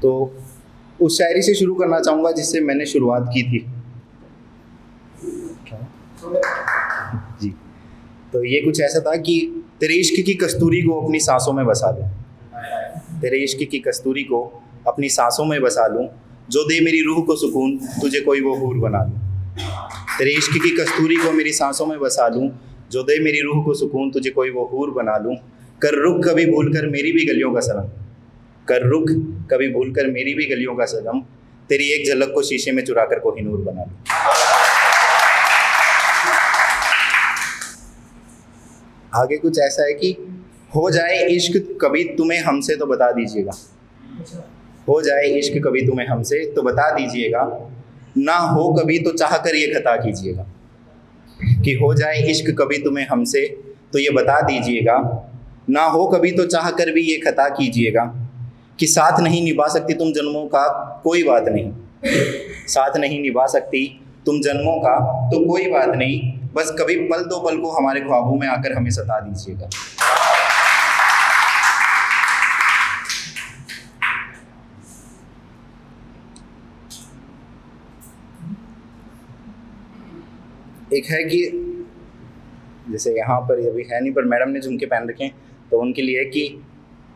तो उस शायरी से शुरू करना चाहूँगा जिससे मैंने शुरुआत की थी। जी, तो ये कुछ ऐसा था कि तेरे इश्क की कस्तूरी को अपनी सांसों में बसा लूँ, तेरे इश्क की कस्तूरी को अपनी सांसों में बसा लूँ, जो दे मेरी रूह को सुकून तुझे कोई वो हूर बना लूँ। तेरे इश्क की कस्तूरी को मेरी सांसों में बसा लूँ, जो दे मेरी रूह को सुकून तुझे कोई वो हूर बना लूँ। कर रुख कभी भूल कर मेरी भी गलियों का सनम, कर रुख कभी भूल कर मेरी भी गलियों का सनम, तेरी एक झलक को शीशे में चुरा कर कोहिनूर बना लूँ। आगे कुछ ऐसा है कि हो जाए इश्क कभी तुम्हें हमसे तो बता दीजिएगा, हो जाए इश्क कभी तुम्हें हमसे तो बता दीजिएगा, ना हो कभी तो चाह कर ये खता कीजिएगा। कि हो जाए इश्क कभी तुम्हें हमसे तो ये बता दीजिएगा, ना हो कभी तो चाह कर भी ये खता कीजिएगा। कि साथ नहीं निभा सकती तुम जन्मों का कोई बात नहीं, साथ नहीं निभा सकती तुम जन्मों का तो कोई बात नहीं, बस कभी पल दो पल को हमारे ख्वाबों में आकर हमें सता दीजिएगा। एक है कि जैसे यहाँ पर अभी है नहीं पर मैडम ने झुमके पहन रखे हैं, तो उनके लिए है कि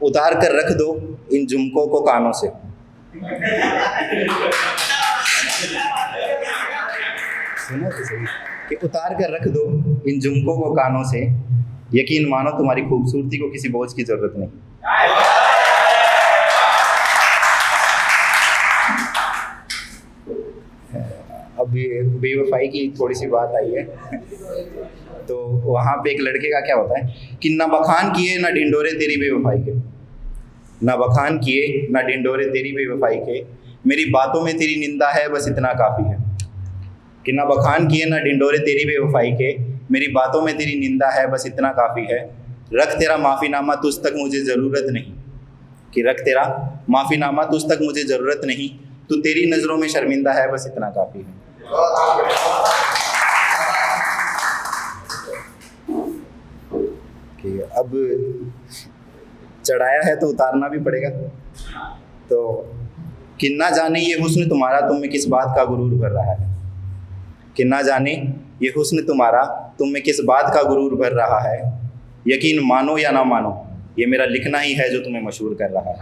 उतार कर रख दो इन झुमकों को कानों से। सुना तो सही कि उतार कर रख दो इन झुमकों को कानों से, यकीन मानो तुम्हारी खूबसूरती को किसी बोझ की जरूरत नहीं। अब बेवफाई की थोड़ी सी बात आई है, तो वहाँ पे एक लड़के का क्या होता है कि ना बखान किए ना ढिंडोरे तेरी बेवफाई के, ना बखान किए ना ढिंडोरे तेरी बेवफाई के, मेरी बातों में तेरी निंदा है बस इतना काफ़ी है। कि ना बखान किए ना ढिंडोरे तेरी बेवफाई के, मेरी बातों में तेरी निंदा है बस इतना काफ़ी है। रख तेरा माफ़ीनामा तुझ तक मुझे ज़रूरत नहीं, कि रख तेरा माफ़ीनामा तुझ तक मुझे ज़रूरत नहीं, तू तेरी नज़रों में शर्मिंदा है बस इतना काफ़ी है। कि अब चढ़ाया है तो उतारना भी पड़ेगा। तो कि ना जाने ये हुस्न तुम्हारा तुम में किस बात का गुरूर भर रहा है, कि ना जाने ये हुस्न तुम्हारा तुम में किस बात का गुरूर भर रहा है। यकीन मानो या ना मानो ये मेरा लिखना ही है जो तुम्हें मशहूर कर रहा है।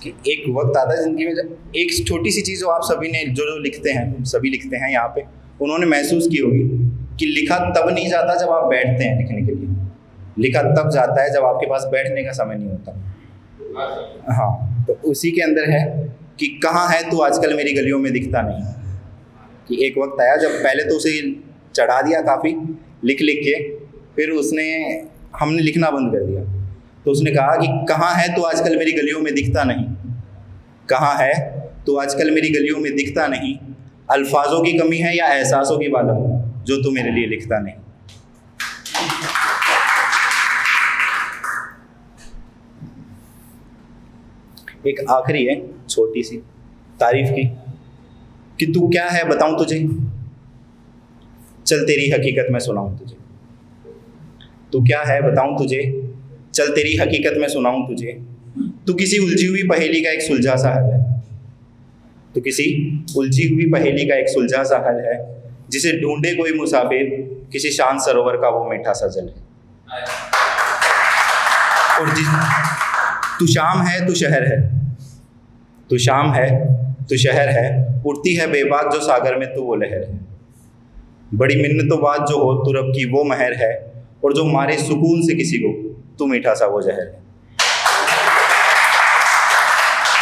कि एक वक्त आता है ज़िंदगी में जब एक छोटी सी चीज़ जो आप सभी ने जो लिखते हैं, सभी लिखते हैं यहाँ पे, उन्होंने महसूस की होगी कि लिखा तब नहीं जाता जब आप बैठते हैं लिखने के लिए, लिखा तब जाता है जब आपके पास बैठने का समय नहीं होता। हाँ, तो उसी के अंदर है कि कहाँ है तू आजकल मेरी गलियों में दिखता नहीं। कि एक वक्त आया जब पहले तो उसे चढ़ा दिया काफ़ी लिख लिख के, फिर हमने लिखना बंद कर दिया। तो उसने कहा कि कहाँ है तू आजकल मेरी गलियों में दिखता नहीं, कहाँ है तू आजकल मेरी गलियों में दिखता नहीं, अल्फाजों की कमी है या एहसासों की बालम जो तू मेरे लिए लिखता नहीं। एक आखिरी है छोटी सी तारीफ की कि तू क्या है बताऊं तुझे, चल तेरी हकीकत में सुनाऊं तुझे। तू क्या है बताऊं तुझे, चल तेरी हकीकत में सुनाऊं तुझे। तू किसी उलझी हुई पहेली का एक सुलझा सा हल है, तू किसी उलझी हुई पहेली का एक सुलझा सा हल है, जिसे ढूंढे कोई मुसाफिर किसी शांत सरोवर का वो मीठा सा जल है। और तू शाम है तू शहर है, तू शाम है तू शहर है, उड़ती है बेबाक जो सागर में तू वो लहर है। बड़ी मिन्नतों बाद जो हो तू रब की वो महर है, और जो मारे सुकून से किसी को तू मीठा सा वो जहर है।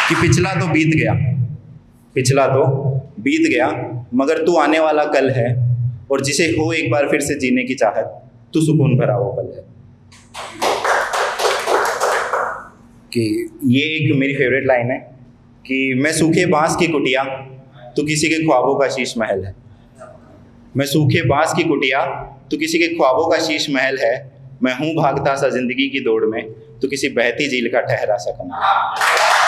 कि पिछला तो बीत गया, पिछला तो बीत गया, मगर तू आने वाला कल है, और जिसे हो एक बार फिर से जीने की चाहत तू सुकून भरा वो पल है। कि ये एक मेरी फेवरेट लाइन है कि मैं सूखे बांस की कुटिया तो किसी के ख्वाबों का शीश महल है। मैं सूखे बांस की कुटिया तो किसी के ख्वाबों का शीश महल है, मैं हूँ भागता सा जिंदगी की दौड़ में तो किसी बहती झील का ठहरा सा कमल।